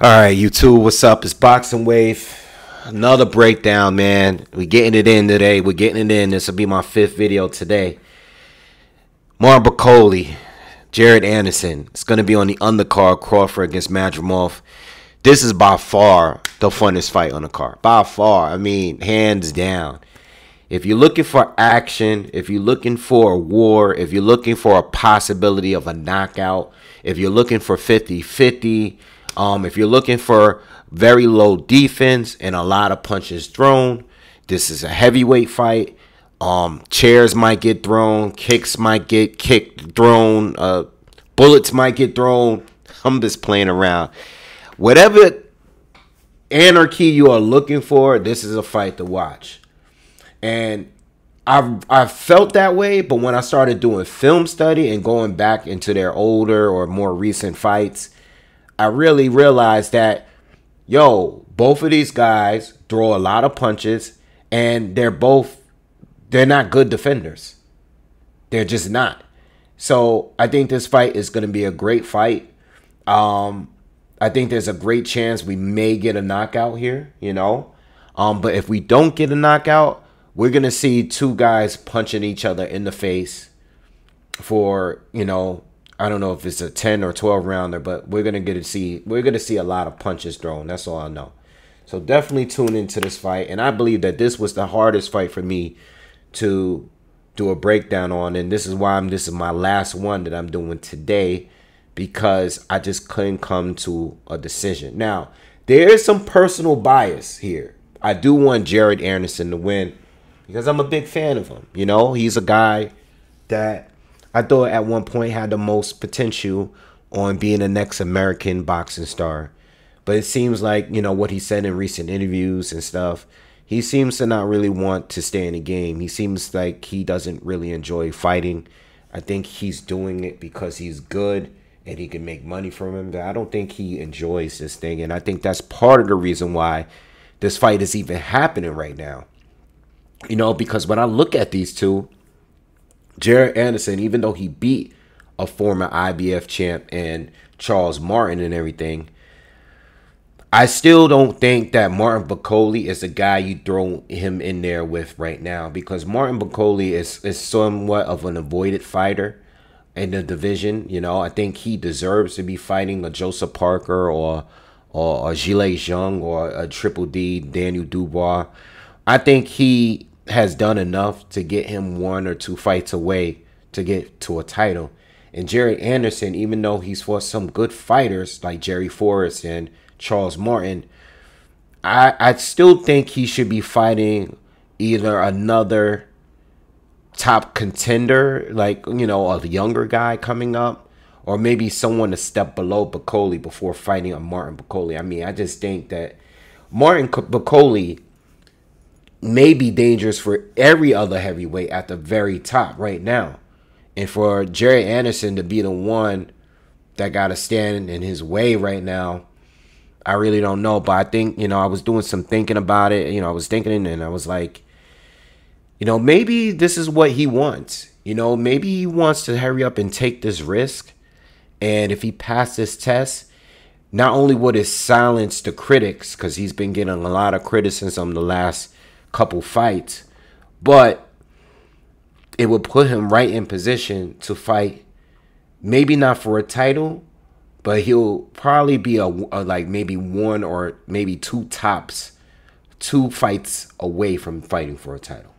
All right, YouTube, what's up? It's Boxingwave. Another breakdown, man. We're getting it in today. We're getting it in. This will be my 5th video today. Martin Bakole, Jared Anderson. It's going to be on the undercard, Crawford against Madrimov. This is by far the funnest fight on the card. By far. I mean, hands down. If you're looking for action, if you're looking for a war, if you're looking for a possibility of a knockout, if you're looking for 50-50, if you're looking for very low defense and a lot of punches thrown, this is a heavyweight fight. Chairs might get thrown, kicks might get thrown, bullets might get thrown. I'm just playing around. Whatever anarchy you are looking for, this is a fight to watch. And I've felt that way, but when I started doing film study and going back into their older or more recent fights, I really realized that, both of these guys throw a lot of punches, and they're not good defenders. They're just not. So I think this fight is going to be a great fight. I think there's a great chance we may get a knockout here, But if we don't get a knockout, we're going to see two guys punching each other in the face for, I don't know if it's a 10 or 12 rounder, but we're gonna see a lot of punches thrown. That's all I know. So definitely tune into this fight, and I believe that this was the hardest fight for me to do a breakdown on, and this is why this is my last one that I'm doing today, because I just couldn't come to a decision. Now, there is some personal bias here. I do want Jared Anderson to win because I'm a big fan of him. He's a guy that I thought at one point had the most potential on being the next American boxing star. But it seems like, what he said in recent interviews and stuff, he seems to not really want to stay in the game. He seems like he doesn't really enjoy fighting. I think he's doing it because he's good and he can make money from him. But I don't think he enjoys this thing. And I think that's part of the reason why this fight is even happening right now. Because when I look at these two, Jared Anderson, even though he beat a former IBF champ and Charles Martin and everything, I still don't think that Martin Bakole is the guy you throw him in there with right now, because Martin Bakole is somewhat of an avoided fighter in the division. I think he deserves to be fighting a Joseph Parker or a Gilles Jung or a Triple D, Daniel Dubois. I think he has done enough to get him 1 or 2 fights away to get to a title. And Jared Anderson, even though he's fought some good fighters like Jerry Forrest and Charles Martin, I still think he should be fighting either another top contender, like, a younger guy coming up, or maybe someone a step below Bakole before fighting a Martin Bakole. I mean, I just think that Martin Bakole may be dangerous for every other heavyweight at the very top right now. And for Jerry Anderson to be the one that got to stand in his way right now, I really don't know. But I think, I was doing some thinking about it. I was thinking and I was like, maybe this is what he wants. Maybe he wants to hurry up and take this risk. And if he passed this test, not only would it silence the critics, because he's been getting a lot of criticism the last couple fights, but it would put him right in position to fight, maybe not for a title, but he'll probably be a like maybe 1 or maybe 2 tops, 2 fights away from fighting for a title.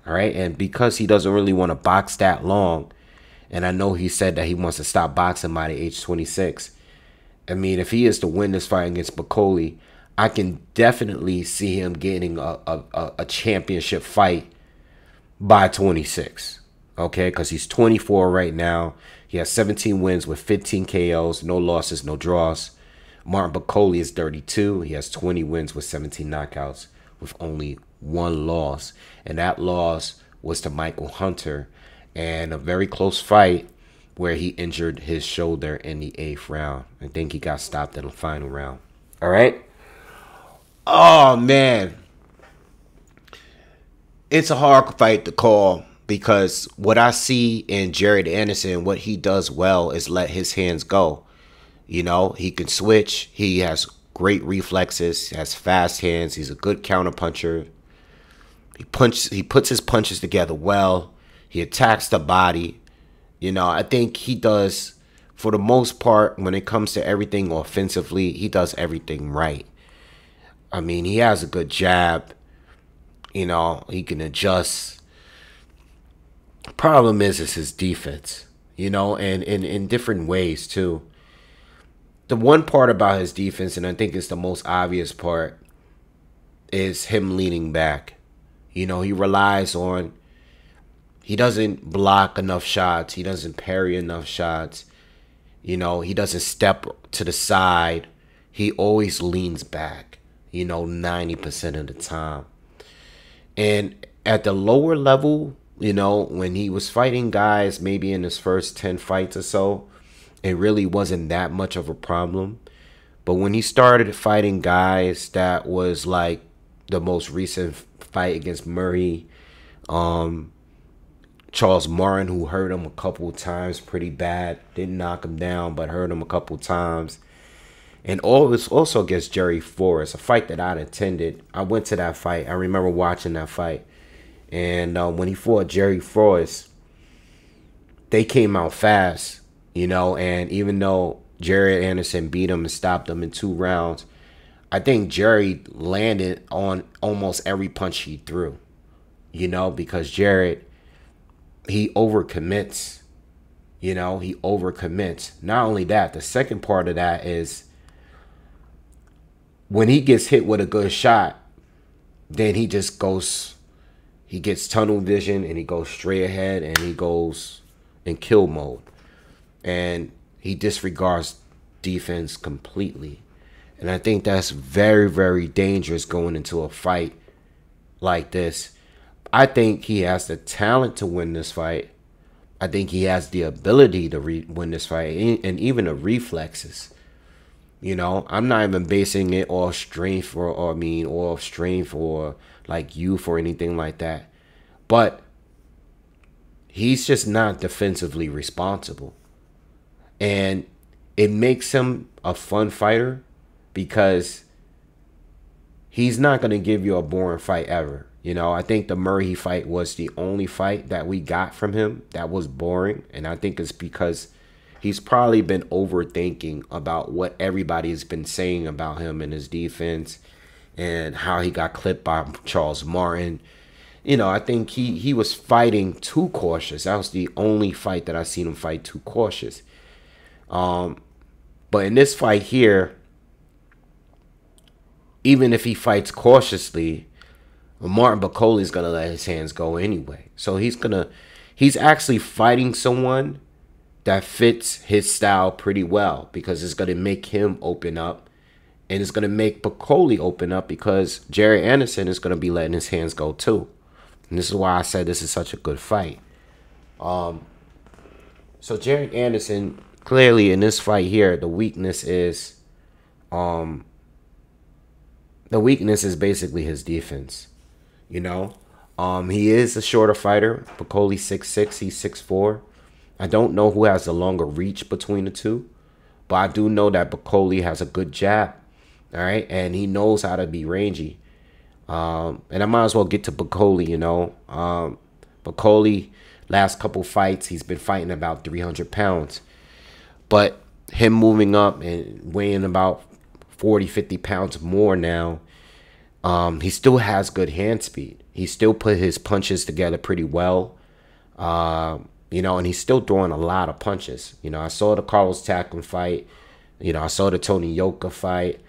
All right. And because he doesn't really want to box that long, and I know he said that he wants to stop boxing by the age 26. I mean, if he is to win this fight against Bakole, I can definitely see him getting a championship fight by 26. Okay, because he's 24 right now. He has 17 wins with 15 KOs, no losses, no draws. Martin Bakole is 32. He has 20 wins with 17 knockouts with only 1 loss. And that loss was to Michael Hunter, and a very close fight where he injured his shoulder in the 8th round. I think he got stopped in the final round. All right. Oh, man. It's a hard fight to call, because what I see in Jared Anderson, what he does well is let his hands go. He can switch. He has great reflexes, has fast hands. He's a good counterpuncher. He puts his punches together well. He attacks the body. You know, I think he does, for the most part, when it comes to everything offensively, he does everything right. I mean, he has a good jab. You know, he can adjust. Problem is his defense, you know, and in different ways too. The one part about his defense, and I think it's the most obvious part, is him leaning back. You know, he relies on, he doesn't block enough shots. He doesn't parry enough shots. You know, he doesn't step to the side. He always leans back, you know, 90% of the time. And at the lower level, you know, when he was fighting guys, maybe in his first 10 fights or so, it really wasn't that much of a problem. But when he started fighting guys, that was like the most recent fight against Murray, Charles Martin, who hurt him a couple of times pretty bad. Didn't knock him down, but hurt him a couple of times. And also against Jerry Forrest, a fight that I'd attended. I went to that fight. I remember watching that fight. And when he fought Jerry Forrest, they came out fast, you know. And even though Jared Anderson beat him and stopped him in 2 rounds, I think Jerry landed on almost every punch he threw, you know, because Jared, he overcommits, you know, he overcommits. Not only that, the second part of that is when he gets hit with a good shot, then he just goes, he gets tunnel vision and he goes straight ahead and he goes in kill mode. And he disregards defense completely. And I think that's very, very dangerous going into a fight like this. I think he has the talent to win this fight. I think he has the ability to win this fight and even the reflexes. You know, I'm not even basing it off strength or strength or like youth or anything like that. But he's just not defensively responsible. And it makes him a fun fighter because he's not going to give you a boring fight ever. You know, I think the Murray fight was the only fight that we got from him that was boring. And I think it's because he's probably been overthinking about what everybody's been saying about him and his defense and how he got clipped by Charles Martin. You know, I think he was fighting too cautious. That was the only fight that I seen him fight too cautious. But in this fight here, even if he fights cautiously, Martin Bakole is going to let his hands go anyway. So he's actually fighting someone that fits his style pretty well because it's going to make him open up and it's going to make Bakole open up because Jerry Anderson is going to be letting his hands go too. And this is why I said this is such a good fight. So Jerry Anderson, clearly in this fight here, the weakness is basically his defense. You know, he is a shorter fighter. Bakole 6'6", he's 6'4". I don't know who has the longer reach between the two, but I do know that Bakole has a good jab. All right, and he knows how to be rangy. And I might as well get to Bakole. You know, Bakole, last couple fights, he's been fighting about 300 pounds, but him moving up and weighing about 40, 50 pounds more now. He still has good hand speed. He still put his punches together pretty well. You know, and he's still throwing a lot of punches. You know, I saw the Carlos Takam fight. You know, I saw the Tony Yoka fight.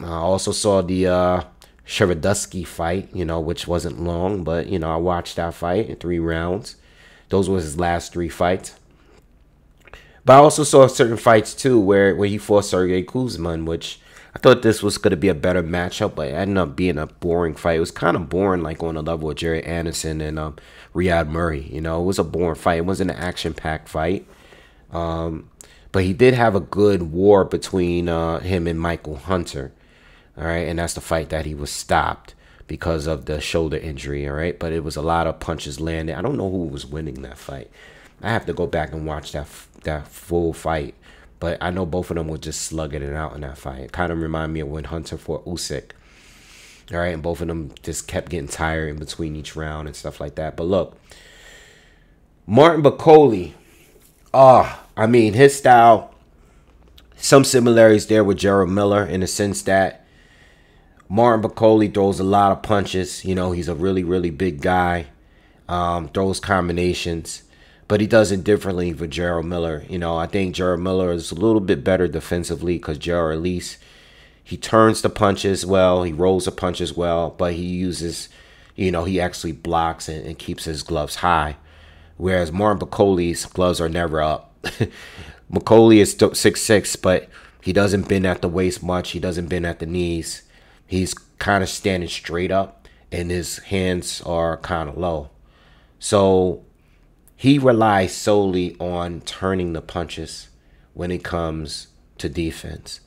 I also saw the Sharadusky fight, you know, which wasn't long. But, you know, I watched that fight in 3 rounds. Those were his last 3 fights. But I also saw certain fights, too, where he fought Sergey Kuzman, which I thought this was going to be a better matchup, but it ended up being a boring fight. It was kind of boring, like on the level of Jerry Anderson and Riyad Murray. You know, it was a boring fight. It wasn't an action-packed fight. But he did have a good war between him and Michael Hunter. All right, and that's the fight that he was stopped because of the shoulder injury. All right, but it was a lot of punches landed. I don't know who was winning that fight. I have to go back and watch that full fight. But I know both of them were just slugging it out in that fight. It kind of reminded me of when Hunter fought Usyk. All right, and both of them just kept getting tired in between each round and stuff like that. But look, Martin Bakole, I mean, his style, some similarities there with Gerald Miller in the sense that Martin Bakole throws a lot of punches. You know, he's a really, really big guy, throws combinations, but he does it differently for Gerald Miller. You know, I think Gerald Miller is a little bit better defensively because Gerald, at least, he turns the punches well, he rolls the punches well, but he uses, you know, he actually blocks and keeps his gloves high. Whereas Martin Bakole's gloves are never up. Bakole is 6'6", but he doesn't bend at the waist much. He doesn't bend at the knees. He's kind of standing straight up, and his hands are kind of low. So he relies solely on turning the punches when it comes to defense.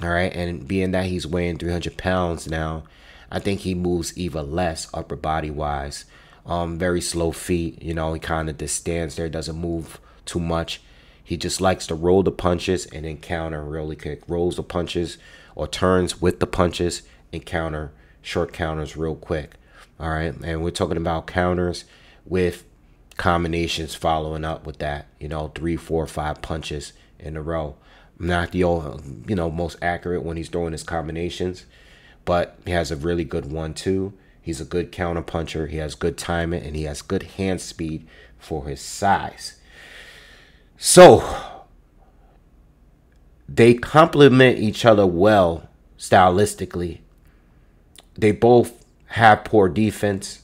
All right, and being that he's weighing 300 pounds now, I think he moves even less upper body wise. Very slow feet. You know, he kind of just stands there, doesn't move too much. He just likes to roll the punches and then counter really quick. Rolls the punches or turns with the punches and counter, short counters real quick. All right, and we're talking about counters with combinations following up with that. You know, 3, 4, 5 punches in a row. Not the you know, most accurate when he's throwing his combinations, but he has a really good 1-2. He's a good counter puncher. He has good timing, and he has good hand speed for his size. So they complement each other well stylistically. They both have poor defense.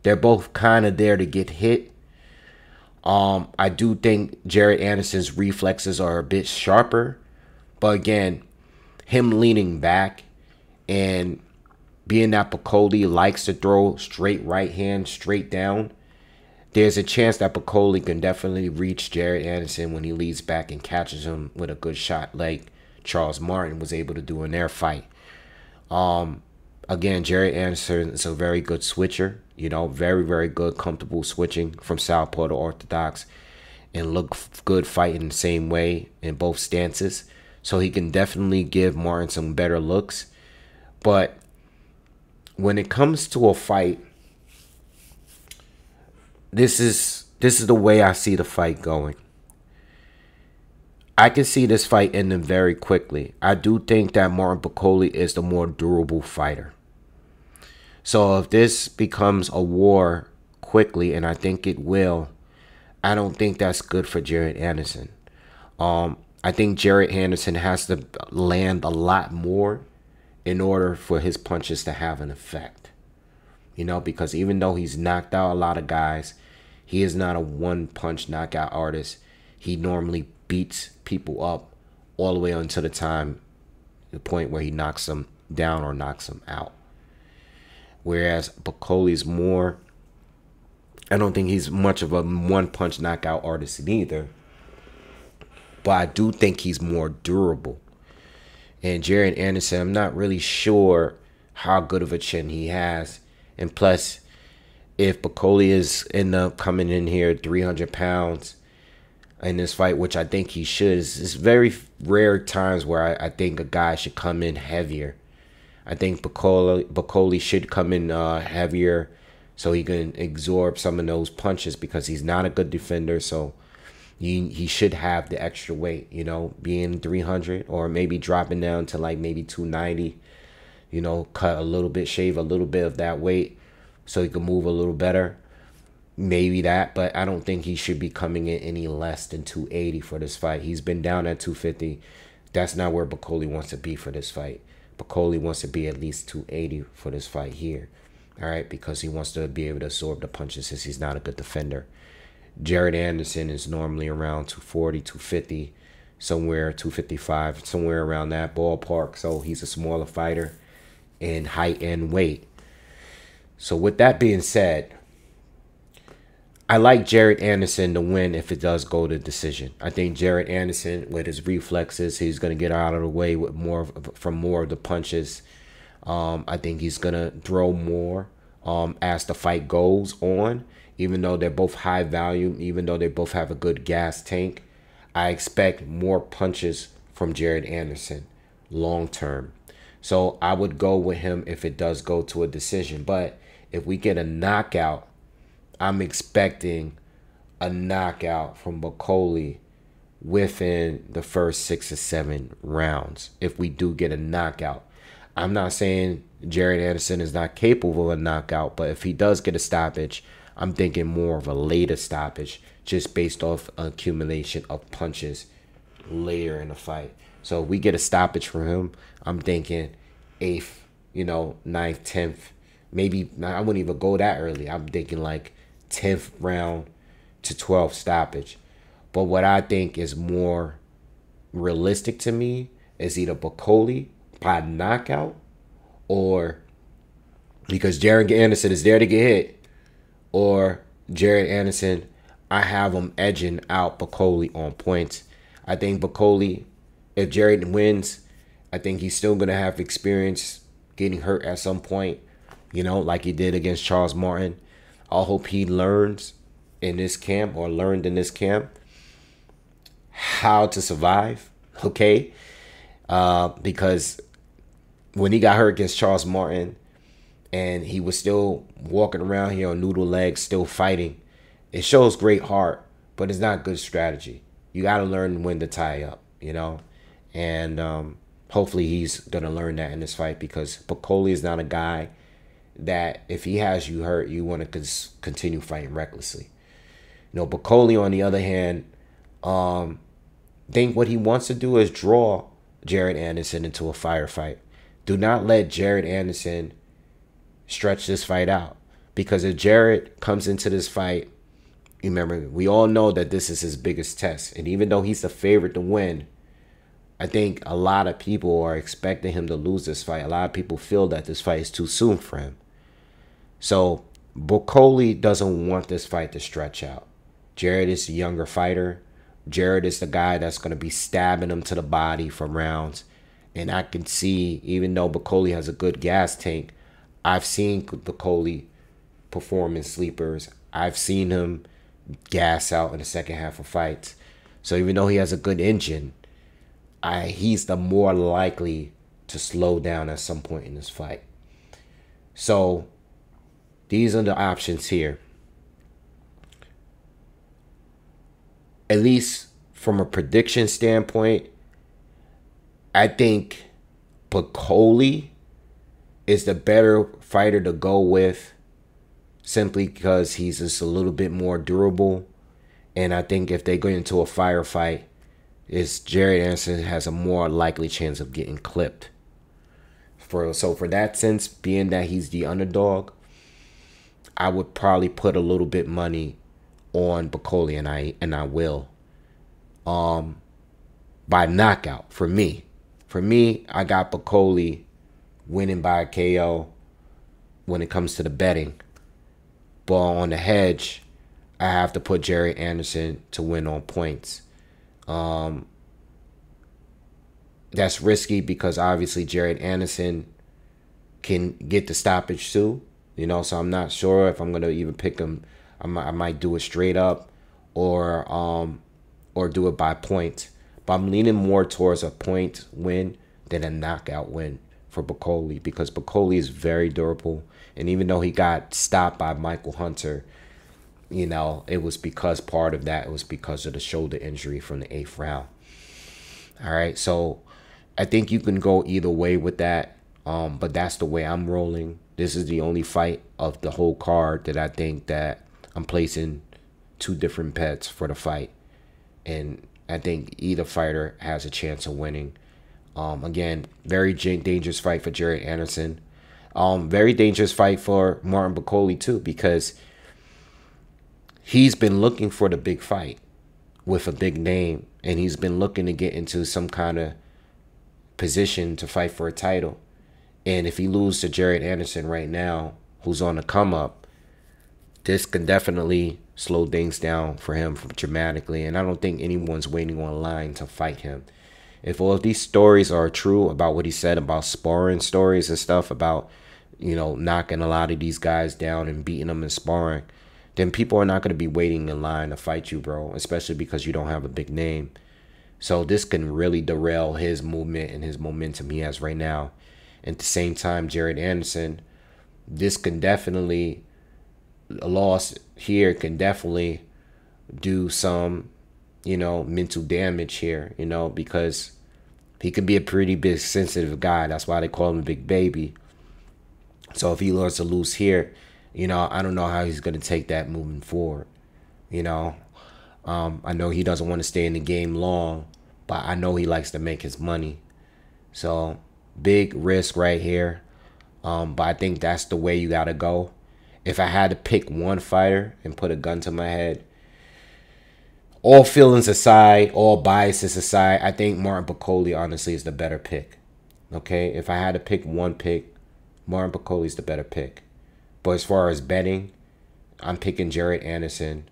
They're both kind of there to get hit. I do think Jared Anderson's reflexes are a bit sharper. But again, him leaning back and being that Bakole likes to throw straight right hand straight down, there's a chance that Bakole can definitely reach Jared Anderson when he leads back and catches him with a good shot like Charles Martin was able to do in their fight. Again, Jared Anderson is a very good switcher. You know, very, very good, comfortable switching from southpaw to orthodox and look good fighting the same way in both stances. So he can definitely give Martin some better looks. But when it comes to a fight, this is the way I see the fight going. I can see this fight ending very quickly. I do think that Martin Bakole is the more durable fighter. So if this becomes a war quickly, and I think it will, I don't think that's good for Jared Anderson. I think Jared Anderson has to land a lot more in order for his punches to have an effect. You know, because even though he's knocked out a lot of guys, he is not a one-punch knockout artist. He normally beats people up all the way until the point where he knocks them down or knocks them out. Whereas Bakole's more, I don't think he's much of a one-punch knockout artist either. But I do think he's more durable. And Jared Anderson, I'm not really sure how good of a chin he has. And plus, if Bakole is end up coming in here 300 pounds in this fight, which I think he should, it's very rare times where I think a guy should come in heavier. I think Bakole should come in heavier so he can absorb some of those punches because he's not a good defender. So he should have the extra weight, you know, being 300 or maybe dropping down to like maybe 290, you know, cut a little bit, shave a little bit of that weight so he can move a little better. Maybe that, but I don't think he should be coming in any less than 280 for this fight. He's been down at 250. That's not where Bakole wants to be for this fight. Bakole wants to be at least 280 for this fight here. All right, because he wants to be able to absorb the punches since he's not a good defender. Jared Anderson is normally around 240, 250, somewhere 255, somewhere around that ballpark. So he's a smaller fighter in height and weight. So with that being said, I like Jared Anderson to win if it does go to decision. I think Jared Anderson, with his reflexes, he's going to get out of the way with more of the punches. I think he's going to throw more as the fight goes on. Even though they're both high volume, even though they both have a good gas tank, I expect more punches from Jared Anderson long term. So I would go with him if it does go to a decision. But if we get a knockout, I'm expecting a knockout from Bakole within the first 6 or 7 rounds. If we do get a knockout, I'm not saying Jared Anderson is not capable of a knockout, but if he does get a stoppage, I'm thinking more of a later stoppage, just based off accumulation of punches later in the fight. So if we get a stoppage from him, I'm thinking 8th, 9th, 10th. Maybe I wouldn't even go that early. I'm thinking like 10th round to 12th stoppage. But what I think is more realistic to me is either Bakole by knockout, or because Jared Anderson is there to get hit, or Jared Anderson, I have him edging out Bakole on points. I think Bakole, if Jared wins, I think he's still going to have experience getting hurt at some point, like he did against Charles Martin. I hope he learns in this camp, or learned in this camp, how to survive, okay? Because when he got hurt against Charles Martin and he was still walking around here on noodle legs, still fighting, it shows great heart, but it's not good strategy. You got to learn when to tie up, and hopefully he's going to learn that in this fight, because Bakole is not a guy that if he has you hurt, you want to continue fighting recklessly. Bakole, on the other hand, think what he wants to do is draw Jared Anderson into a firefight. Do not let Jared Anderson stretch this fight out, because if Jared comes into this fight, remember, we all know that this is his biggest test, and even though he's the favorite to win, I think a lot of people are expecting him to lose this fight. A lot of people feel that this fight is too soon for him. So Bakole doesn't want this fight to stretch out. Jared is the younger fighter. Jared is the guy that's going to be stabbing him to the body for rounds. And I can see, even though Bakole has a good gas tank, I've seen Bakole perform in sleepers. I've seen him gas out in the second half of fights. So even though he has a good engine, he's the more likely to slow down at some point in this fight. So these are the options here. At least from a prediction standpoint, I think Bakole is the better fighter to go with, simply because he's just a little bit more durable. And I think if they go into a firefight, Jared Anderson has a more likely chance of getting clipped. So for that sense, being that he's the underdog, I would probably put a little bit money on Bakole, and I will. By knockout for me. For me, I got Bakole winning by KO when it comes to the betting. But on the hedge, I have to put Jared Anderson to win on points. That's risky because obviously Jared Anderson can get the stoppage too. So I'm not sure if I'm gonna even pick him. I might do it straight up, or do it by point. But I'm leaning more towards a point win than a knockout win for Bakole, because Bakole is very durable. And even though he got stopped by Michael Hunter, it was because part of that, it was because of the shoulder injury from the 8th round. All right, so I think you can go either way with that, but that's the way I'm rolling. This is the only fight of the whole card that I think that I'm placing 2 different bets for the fight. And I think either fighter has a chance of winning. Again, very dangerous fight for Jared Anderson. Very dangerous fight for Martin Bakole too, because he's been looking for the big fight with a big name, and he's been looking to get into some kind of position to fight for a title. And if he loses to Jared Anderson right now, who's on the come up, this can definitely slow things down for him dramatically. And I don't think anyone's waiting on line to fight him. If all of these stories are true about what he said about sparring stories and stuff about, knocking a lot of these guys down and beating them in sparring, then people are not going to be waiting in line to fight you, bro, especially because you don't have a big name. So this can really derail his movement and his momentum he has right now. At the same time, Jared Anderson, this can definitely, a loss here can definitely do some, you know, mental damage here, you know, because he could be a pretty big sensitive guy. That's why they call him a big baby. So if he learns to lose here, you know, I don't know how he's going to take that moving forward. You know, I know he doesn't want to stay in the game long, but I know he likes to make his money. So big risk right here. But I think that's the way you got to go. If I had to pick one fighter and put a gun to my head, all feelings aside, all biases aside, I think Martin Bakole honestly is the better pick. Okay, if I had to pick one pick, Martin Bakole is the better pick. But as far as betting, I'm picking Jared Anderson,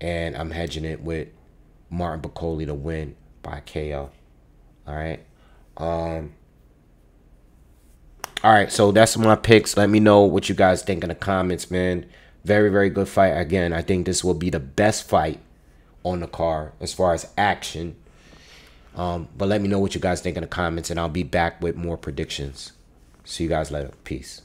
and I'm hedging it with Martin Bakole to win by KO. All right. All right, so that's my picks. Let me know what you guys think in the comments, man. Very, very good fight. Again, I think this will be the best fight on the card as far as action. But let me know what you guys think in the comments, and I'll be back with more predictions. See you guys later. Peace.